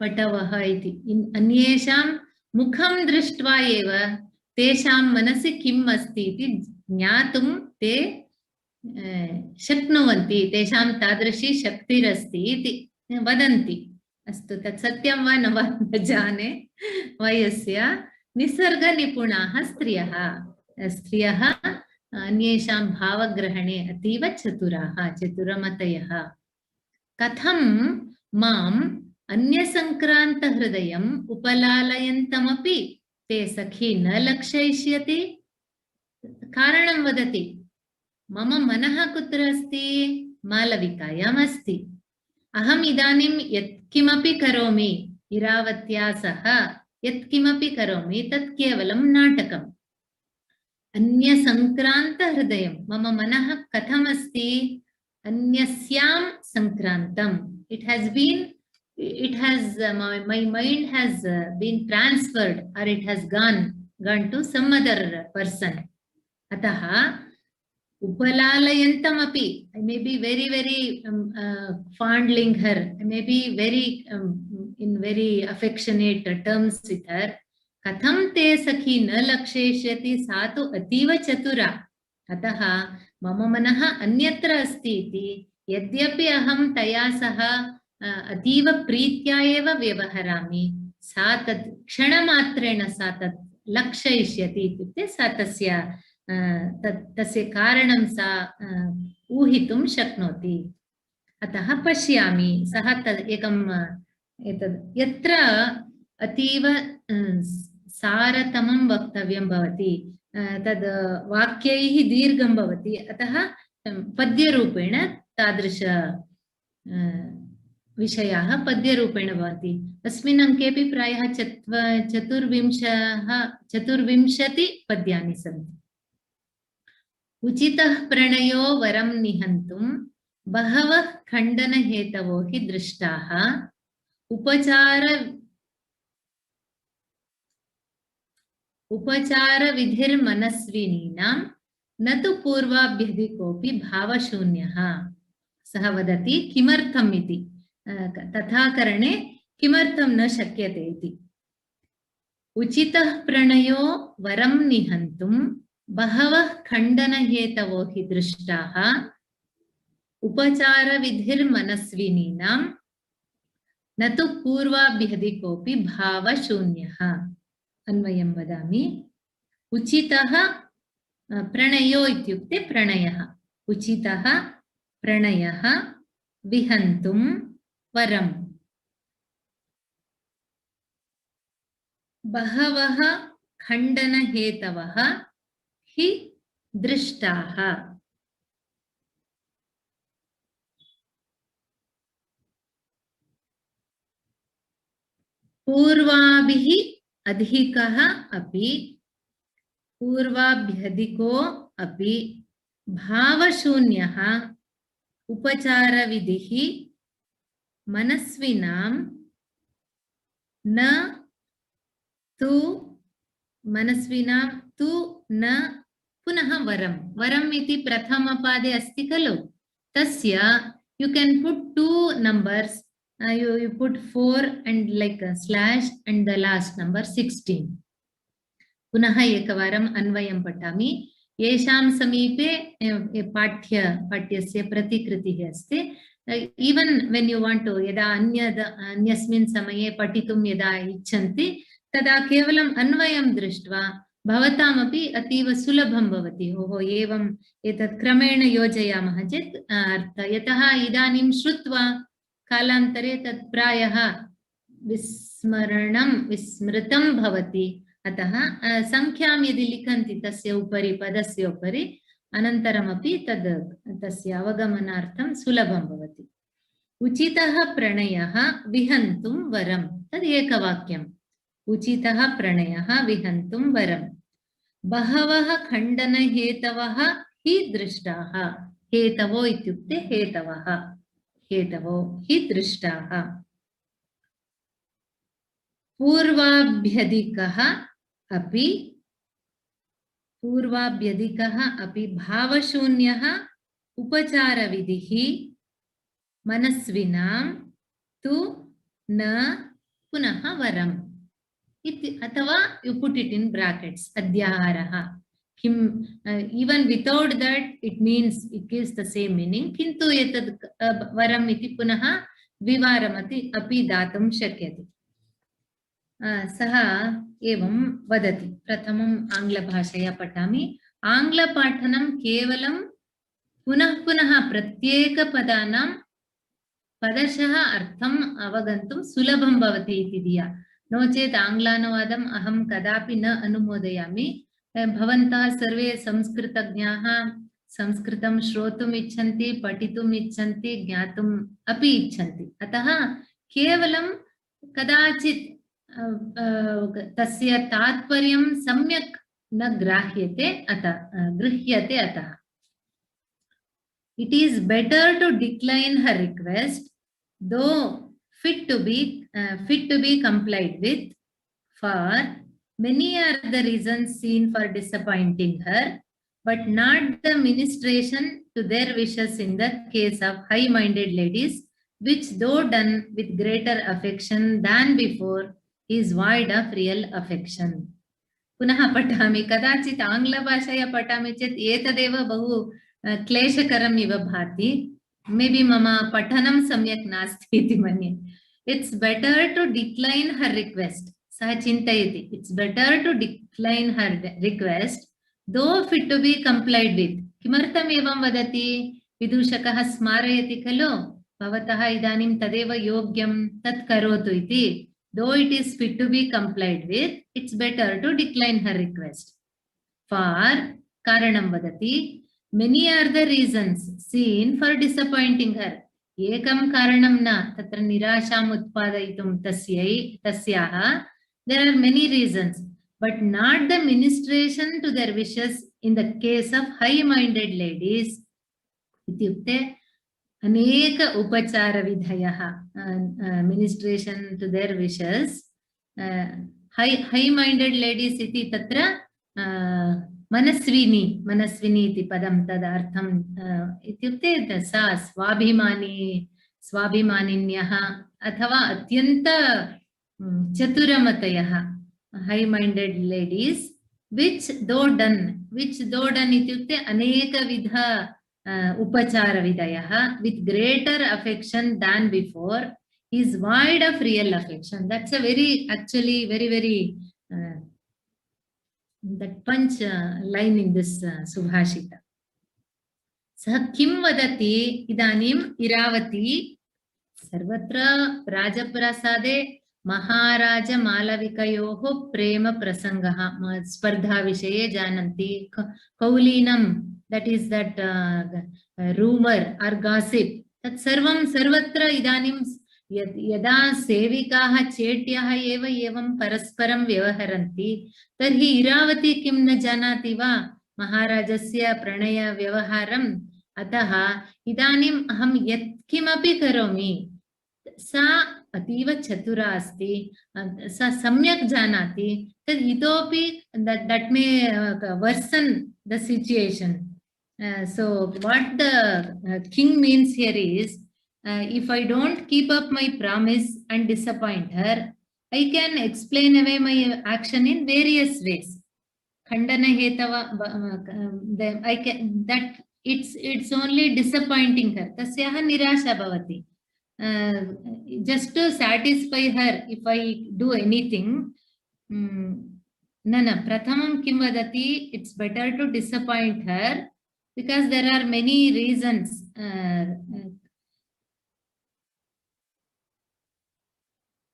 पटवः इति, अन्येषां मुखं दृष्ट्वा एव तेषां मनसि किम् अस्ति इति ज्ञातुं ते शक्नुवन्ति, तेषां तादृशी शक्तिरस्ति इति वदन्ति। अस्तु, तत् सत्यं वा न वा न जाने। वयस्य निसर्गनिपुणाः स्त्रियः अन्येषां भावग्रहणे अतीव चतुराः, चतुरमतयः। कथं माम् अन्यसङ्क्रान्तहृदयम् उपलालयन्तमपि ते सखी न लक्षयिष्यति। कारणं वदति, मम मनः कुत्र अस्ति? मालविकायाम् अस्ति। अहम् इदानीं यत्किमपि करोमि, इरावत्या सह यत्किमपि करोमि तत् केवलं नाटकम्। अन्यसङ्क्रान्तहृदयं, मम मनः कथमस्ति? अन्यस्यां सङ्क्रान्तम्। My mind has been transferred, or it has gone to some other person. Atah upalalayantam-api, I may be very fondling her, I may be very in very affectionate terms with her. Katham te sakhi na lakshesyati, sa tu ativa chatura. Atah mama manah anyatra asti iti, yadyapi aham taya saha अतीव प्रीत्या एव व्यवहरामि, सा तत् क्षणमात्रेण सा तत् लक्षयिष्यति इत्युक्ते सा तस्य कारणं सा ऊहितुं शक्नोति। अतः पश्यामि, सः एकम् एतद् यत्र अतीव सारतमं वक्तव्यं भवति, तद् वाक्यैः दीर्घं भवति, अतः पद्यरूपेण तादृश विषयाः पद्यरूपेण भवन्ति। अस्मिन् अङ्केपि प्रायः 24 पद्यानि सन्ति। उचितः प्रणयो वरं निहन्तुं बहवः खण्डनहेतवो हि दृष्टाः, उपचारविधिर्मनस्विनीनां न तु पूर्वाभ्यधिकोऽपि भावशून्यः। सः वदति किमर्थम् इति, तथा करणे किमर्थं न शक्यते इति। उचितः प्रणयो वरं निहन्तुं बहवः खण्डनहेतवो हि दृष्टाः, उपचारविधिर्मनस्विनीनां न तु पूर्वाभ्यधिकोऽपि भावशून्यः। अन्वयं वदामि। उचितः प्रणयो इत्युक्ते प्रणयः। उचितः प्रणयः विहन्तुं वरम्। बहवः खण्डनहेतवः हि दृष्टाः। पूर्वाभिः अधिकः अपि पूर्वाभ्यधिको अपि भावशून्यः उपचारविधिः मनस्विनां न तु न पुनः वरम। वरम इति प्रथमपादे अस्ति खलु, तस्य you can put two numbers, you put 4 and like a slash and the last number 16. पुनः एकवारम् अन्वयं पठामि। येषां समीपे पाठ्यस्य प्रतिकृतिः अस्ति, even when you want to, यदा अन्यस्मिन् समये पठितुं यदा इच्छन्ति तदा केवलम् अन्वयं दृष्ट्वा भवतामपि अतीव सुलभं भवति। ओहो, एवम् एतत् क्रमेण योजयामः चेत् यतः इदानीं श्रुत्वा कालान्तरे तत् प्रायः विस्मृतं भवति। अतः संख्यां यदि लिखन्ति तस्य उपरि, पदस्य उपरि, अनन्तरमपि तस्य अवगमनार्थं सुलभं भवति। उचितः प्रणयः विहन्तुं वरम्, तद् एकवाक्यम्। उचितः प्रणयः विहन्तुं वरम्। बहवः खण्डनहेतवः हि दृष्टाः। हेतवो इत्युक्ते हेतवः, हेतवो हि दृष्टाः। पूर्वाभ्यधिकः अपि भावशून्यः उपचारविधिः मनस्विनां तु न पुनः वरम् इति, अथवा you put it in brackets, अध्याहारः। किम्, even without that it means, it gives the same meaning, किन्तु एतद् वरम् इति पुनः विवारमपि दातुं शक्यते। सः एवं वदति। प्रथमम् आङ्ग्लभाषया पठामि। आङ्ग्लपाठनं केवलं पुनः पुनः प्रत्येकपदानां पदशः अर्थम् अवगन्तुं सुलभं भवति इति धिया। नो चेत् आङ्ग्लानुवादम् अहं कदापि न अनुमोदयामि। भवन्तः सर्वे संस्कृतज्ञाः, संस्कृतं श्रोतुम् इच्छन्ति, पठितुम् इच्छन्ति, ज्ञातुम् अपि इच्छन्ति। अतः केवलं कदाचित् तस्य तात्पर्यं सम्यक् न गृह्यते। अतः it is better to decline her request, though fit to be complied with, for many are the reasons seen for disappointing her, but not the ministration to their wishes in the case of high-minded ladies, which though done with greater affection than before, is void of real affection. पुनः पठामि। कदाचित् आङ्ग्लभाषया पठामि चेत् एतदेव बहु क्लेशकरम् इव भाति। मेबी मम पठनं सम्यक् नास्ति इति मन्ये। It's better to decline her request. सः चिन्तयति, it's better to decline her request, though fit to be complied with. किमर्थम् एवं वदति? विदूषकः स्मारयति खलु, भवतः इदानीं तदेव योग्यं, तत् करोतु इति। Though it is fit to be complied with, it's better to decline her request. For, कारणं वदति, many are the reasons seen for disappointing her. एकं कारणं न, तत्र निराशाम् उत्पादयितुं तस्याः, there are many reasons, but not the ministration to their wishes in the case of high-minded ladies. इत्युक्ते अनेक उपचारविधयः, ministration to their wishes. high-minded ladies इति तत्र मनस्विनी इति पदं, तदर्थं इत्युक्ते सा स्वाभिमानिन्यः अथवा अत्यन्त चतुरमतयः, high-minded ladies, which though done इत्युक्ते अनेकविध upacharavidayah with greater affection than before. He is void of real affection. That's a very, actually, very that punch line in this Subhashita. Sah kim vadati idanim Iravati sarvatra rajaprasade Maharaja Malavikayoho prema prasangaha spardha vishaye jananti kaulinam, that is that rumor or gossip, that sarvam sarvatra idanim यदा सेविकाः चेट्याः एव एवं परस्परं व्यवहरन्ति तर्हि इरावती किं न जानाति वा महाराजस्य प्रणय व्यवहारम्, अतः इदानीम् अहं यत्किमपि करोमि सा अतीव चतुरा अस्ति, सा सम्यक् जानाति, तद् इतोपि that may worsen the situation. So what the king means here is, if I don't keep up my promise and disappoint her, I can explain away my action in various ways. Khandana hetava, I can, that it's only disappointing her. Tasyaha nirasha bhavati. Just to satisfy her, if I do anything, nana prathamam kim vadati, it's better to disappoint her because there are many reasons.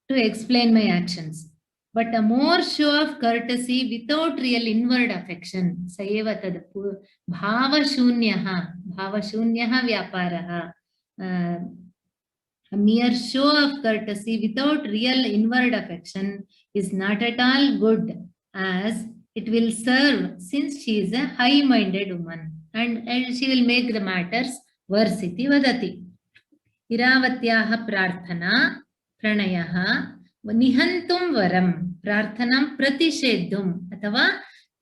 To explain my actions, but a more show of courtesy without real inward affection. Sayeva tad bhava shunyaha vyaparaha. A mere show of courtesy without real inward affection is not at all good, as it will serve, since she is a high-minded woman, and she will make the matters worse. Iti vadati. Iravatyaha prarthana प्रणयः निहन्तुं वरं, प्रार्थनां प्रतिषेद्धुम् अथवा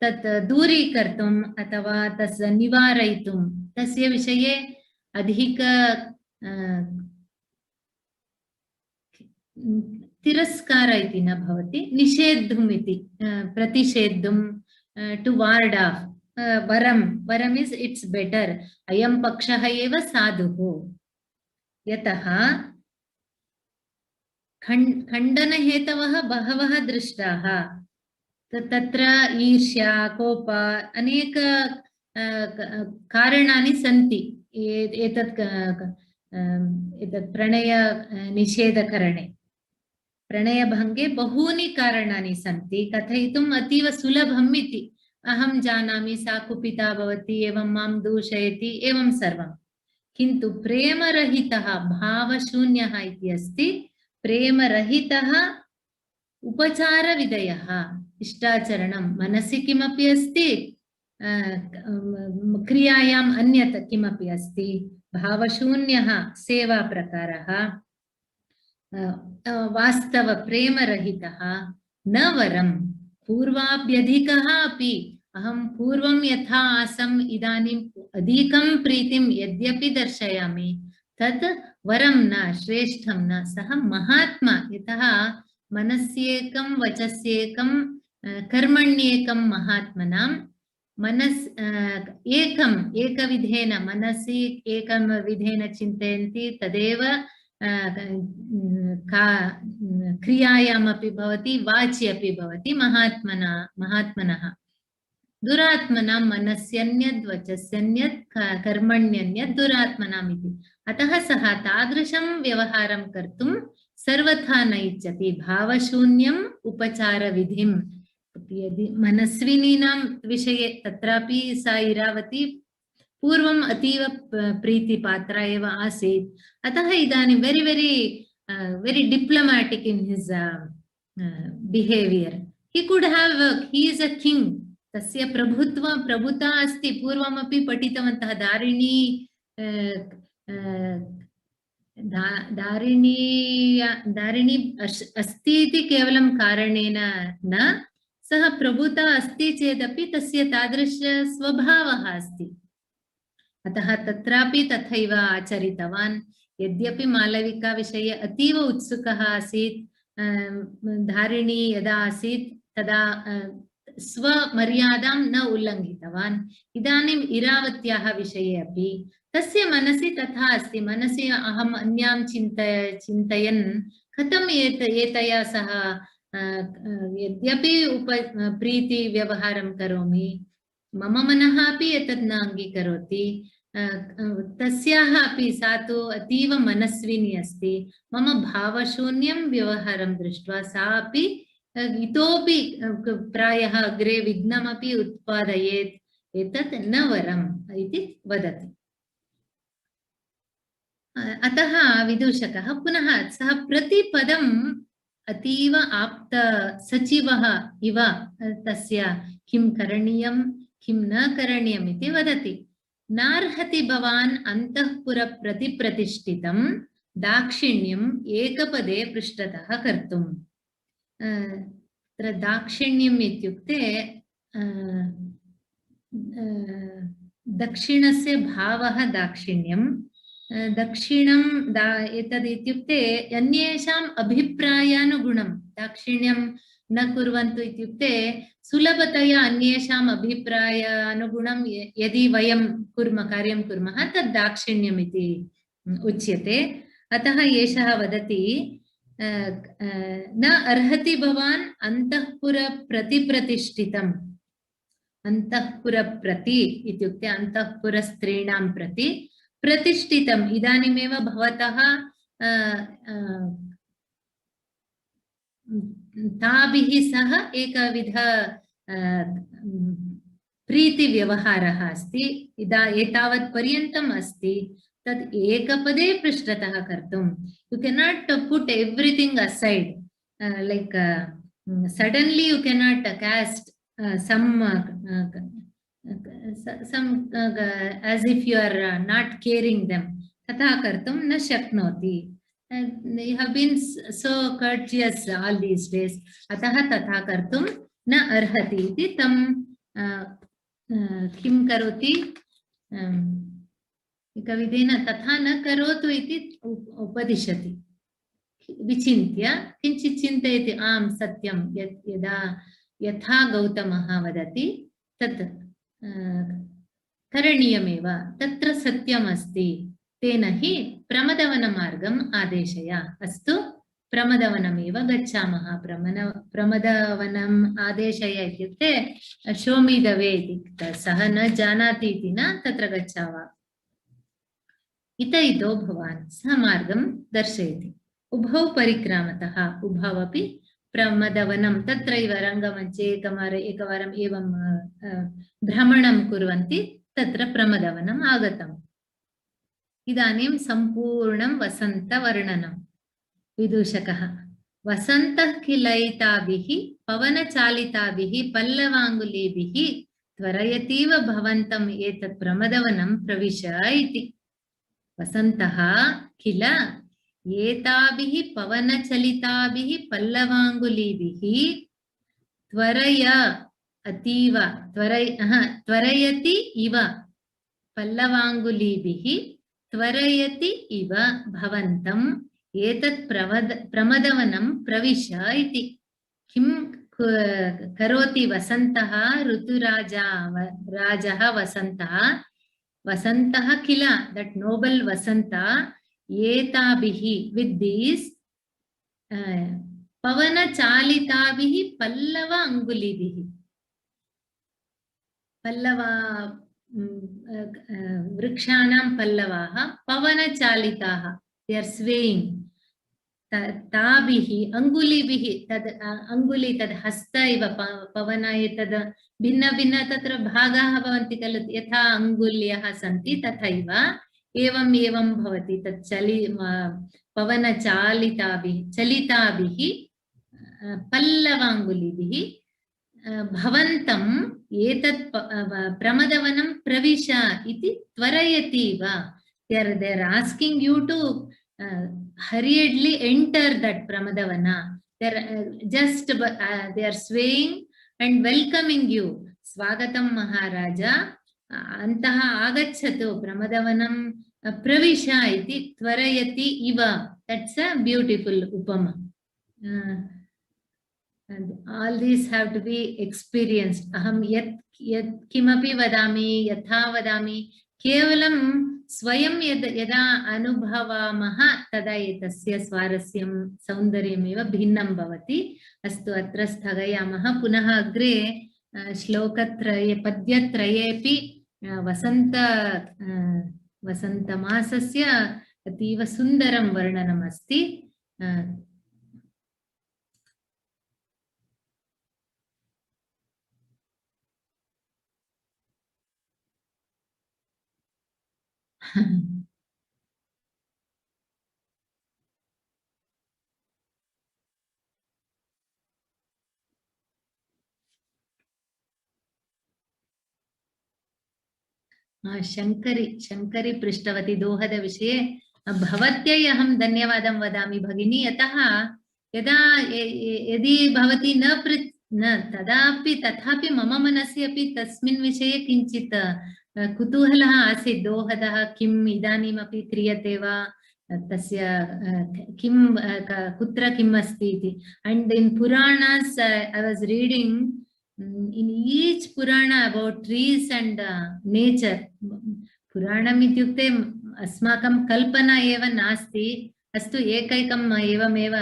तत् दूरीकर्तुम् अथवा तस्य निवारयितुं, तस्य विषये अधिक तिरस्कार इति न भवति, निषेद्धुम् इति, प्रतिषेद्धुं, to ward off. Varam is it's better. अयं पक्षः एव साधुः, यतः खण्डन हेतवः बहवः दृष्टाः, तत्र ईर्ष्या कोप अनेक कारणानि सन्ति एतत् प्रणय निषेधकरणे, प्रणयभङ्गे बहूनि कारणानि सन्ति, कथयितुम् अतीव सुलभम् इति। अहं जानामि सा कुपिता भवति, एवं मां दूषयति, एवं सर्वं, किन्तु प्रेमरहितः भावशून्यः इति अस्ति। प्रेमरहितः उपचारविधयः, इष्टाचरणं, मनसि किमपि अस्ति, क्रियायाम् अन्यत् किमपि अस्ति, भावशून्यः सेवाप्रकारः, वास्तव प्रेमरहितः, न वरं पूर्वाभ्यधिकः अपि, अहं पूर्वं यथा आसम् इदानीम् अधिकं प्रीतिं यद्यपि दर्शयामि तद् वरं न, श्रेष्ठं न, सः महात्मा, यतः मनस्येकं वचस्येकं कर्मण्येकं महात्मनां, मनस् एकम् एकविधेन मनसि एकं विधेन चिन्तयन्ति, तदेव क्रियायामपि भवति, वाचि अपि भवति, महात्मनः। दुरात्मनां मनस्यन्यद् वचस्यन्यद् कर्मण्यन्यद् दुरात्मनाम् इति। अतः सः तादृशं व्यवहारं कर्तुं सर्वथा न इच्छति। भावशून्यम् उपचारविधिं, यदि मनस्विनीनां विषये तत्रापि सा इरावती पूर्वम् अतीव प्रीतिपात्रा एव आसीत्, अतः इदानीं very diplomatic in his behavior. He could have, he is a king, तस्य प्रभुता अस्ति, पूर्वमपि पठितवन्तः, दारिणी अस्ति इति केवलं कारणेन न, सः प्रभुता अस्ति चेदपि तस्य तादृश स्वभावः अस्ति, अतः तत्रापि तथैव आचरितवान्। यद्यपि मालविका विषये अतीव उत्सुकः आसीत्, धारिणी यदा आसीत् तदा स्वमर्यादां न उल्लङ्घितवान्। इदानीम् इरावत्याः विषये अपि तस्य मनसि तथा अस्ति। मनसि अहम् अन्यां चिन्तयन् कथम् एतया सह यद्यपि प्रीतिव्यवहारं करोमि, मम मनः अपि एतत् न अङ्गीकरोति। तस्याः अपि सा तु अतीव मनस्विनी अस्ति। मम भावशून्यं व्यवहारं दृष्ट्वा सा अपि इतोपि प्रायः अग्रे विघ्नमपि उत्पादयेत्, एतत् न वरम् इति वदति। अतः विदूषकः पुनः सः प्रतिपदम् अतीव आप्त सचिवः इव तस्य किं करणीयं किं न करणीयम् इति वदति। नार्हति भवान् अन्तःपुर प्रतिप्रतिष्ठितं दाक्षिण्यम् एकपदे पृष्ठतः कर्तुम्। तत्र दाक्षिण्यम् इत्युक्ते दक्षिणस्य भावः दाक्षिण्यं। दक्षिणं एतद् इत्युक्ते अन्येषाम् अभिप्रायानुगुणं दाक्षिण्यं न कुर्वन्तु इत्युक्ते सुलभतया अन्येषाम् अभिप्रायानुगुणं यदि वयं कार्यं कुर्मः तद् दाक्षिण्यम् इति उच्यते। अतः एषः वदति न अर्हति भवान् अन्तःपुर प्रतिप्रतिष्ठितम्। अन्तःपुर प्रति इत्युक्ते अन्तःपुर स्त्रीणां प्रति प्रतिष्ठितम्। इदानीमेव भवतः ताभिः सह एकविध प्रीतिव्यवहारः अस्ति। एतावत् पर्यन्तम् अस्ति। तद् एकपदे पृष्ठतः कर्तुं you cannot put everything aside, like suddenly you cannot cast some as if you are not caring them. तथा कर्तुं न शक्नोति. You have been so courteous all these days. अतः तथा कर्तुं न अर्हति इति तं किं करोति, एकविधेन तथा न करोतु इति उपदिशति। विचिन्त्य किञ्चित् चिन्तयति, आम् सत्यं यथा गौतमः वदति तत् करणीयमेव, तत्र सत्यमस्ति, तेन हि प्रमदवनमार्गम् आदेशय। अस्तु, प्रमदवनमेव गच्छामः। प्रमदवनम् आदेशय इत्युक्ते शो मी द वे इति। सः न जानाति इति न तत्र गच्छाव। इत इतो भवान्, सः मार्गं दर्शयति। उभौ परिक्रामतः, उभौ अपि प्रमदवनं तत्रैव रङ्गमञ्चे एकवारम् एवं भ्रमणं कुर्वन्ति। तत्र प्रमदवनम् आगतम्। इदानीं सम्पूर्णं वसन्तवर्णनं। विदूषकः, वसन्तः किलैताभिः पवनचालिताभिः पल्लवाङ्गुलीभिः त्वरयतीव भवन्तम् एतत् प्रमदवनं प्रविश इति। वसन्तः किल एताभिः पवनचलिताभिः पल्लवाङ्गुलीभिः त्वरय अतीव त्वरयति इव पल्लवाङ्गुलीभिः त्वरयति इव भवन्तम् एतत् प्रमदवनं प्रविश इति। किं करोति वसन्तः, ऋतुराजः वसन्तः, वसन्तः किल that noble Vasanta, एताभिः with these पवनचालिताभिः पल्लव अंगुलीभिः, पल्लव वृक्षाणां पल्लवाः पवनचालिताः, they are swaying. ताभिः अंगुलीभिः, तद् अंगुली तद् हस्त इव पवन, एतद् भिन्न भिन्न तत्र भागाः भवन्ति खलु, यथा अंगुल्यः सन्ति तथैव एवम् एवं भवति। तत् चलिताभिः पल्लवाङ्गुलीभिः भवन्तम् एतत् प्रमदवनं प्रविश इति त्वरयति वा। They are asking you to hurriedly enter that pramadavana. They are just they are swaying and welcoming you. Swagatam Maharaja, antah agacchatu pramadavanam pravisha iti tvarayati iva. That's a beautiful upama. And all these have to be experienced. Aham yat kimapi vadami, yatha vadami, kevalam swayam yada anubhavamaha tada etasya swarasyam saundaryam eva bhinnam bhavati. Astu atra sthagayamaha punah agre shlokatraye padyatrayepi vasantamaasasya अतीव सुंदरं वर्णनम् अस्ति. शंकरी पृष्टवती दोहद विषये. भवत्यै अहं धन्यवादं वदामि भगिनी, यतः यदा यदि भवती न तदापि तथापि मम मनसि अपि तस्मिन् विषये किञ्चित् कुतूहलः आसीत्. दोहदः किम् इदानीमपि क्रियते वा, तस्य किं कुत्र किम् अस्ति इति. And in Puranas I was reading in each Purana about trees and nature. पुराणम् इत्युक्ते अस्माकं कल्पना एव नास्ति. अस्तु एकैकम् एवमेव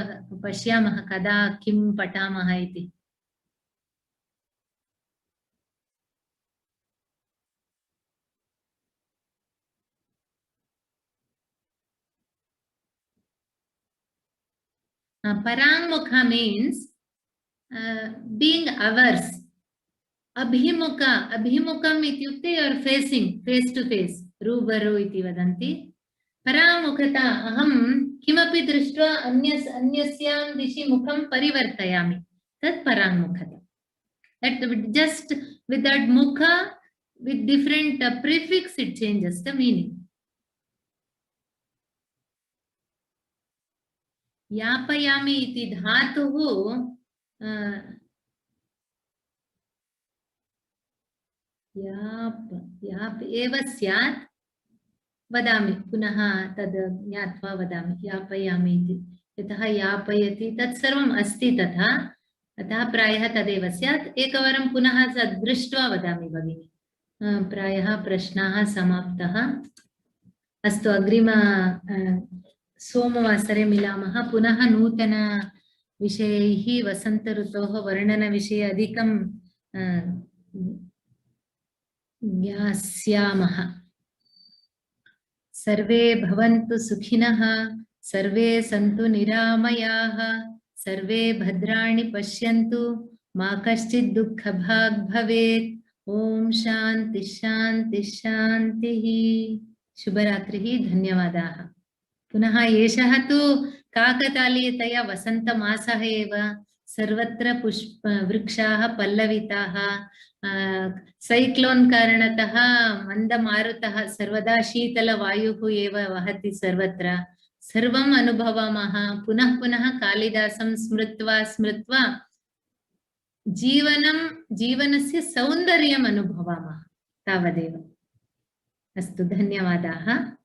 पश्यामः कदा किं पठामः इति. Parangmukha means being averse. Abhimukam ityukte you are facing face to face. रूबरू इति वदन्ति. परामुखता अहं किमपि दृष्ट्वा अन्यस्यां दिशि मुखं परिवर्तयामि, तत् परामुखता. That just with that mukha, with different prefix, it changes the meaning. यापयामि इति धातुः याप एव स्यात्. वदामि पुनः तद् ज्ञात्वा वदामि. यापयामि इति यतः यापयति तत् सर्वम् अस्ति तथा, अतः प्रायः तदेव स्यात्. एकवारं पुनः तद् दृष्ट्वा वदामि भगिनि. प्रायः प्रश्नाः समाप्तः. अस्तु, अग्रिम सोमवासरे मिलामः. पुनः नूतन विषयैः वसन्त ऋतोः वर्णनविषये अधिकं ज्ञास्यामः. सर्वे भवन्तु सुखिनः, सर्वे सन्तु निरामयाः, सर्वे भद्राणि पश्यन्तु, मा कश्चित् दुःखभाग् भवेत्. ओम शांति शांति शान्तिः. शुभरात्रिः. धन्यवादाः. पुनः एषः तु काकतालीयतया वसन्तमासः एव. सर्वत्र वृक्षाः पल्लविताः. साइक्लोन कारणतः मन्दमारुतः सर्वदा शीतलवायुः एव वहति सर्वत्र. सर्वम् अनुभवामः. पुनः पुनः कालिदासं स्मृत्वा स्मृत्वा जीवनस्य सौन्दर्यम् अनुभवामः. तावदेव. अस्तु, धन्यवादाः.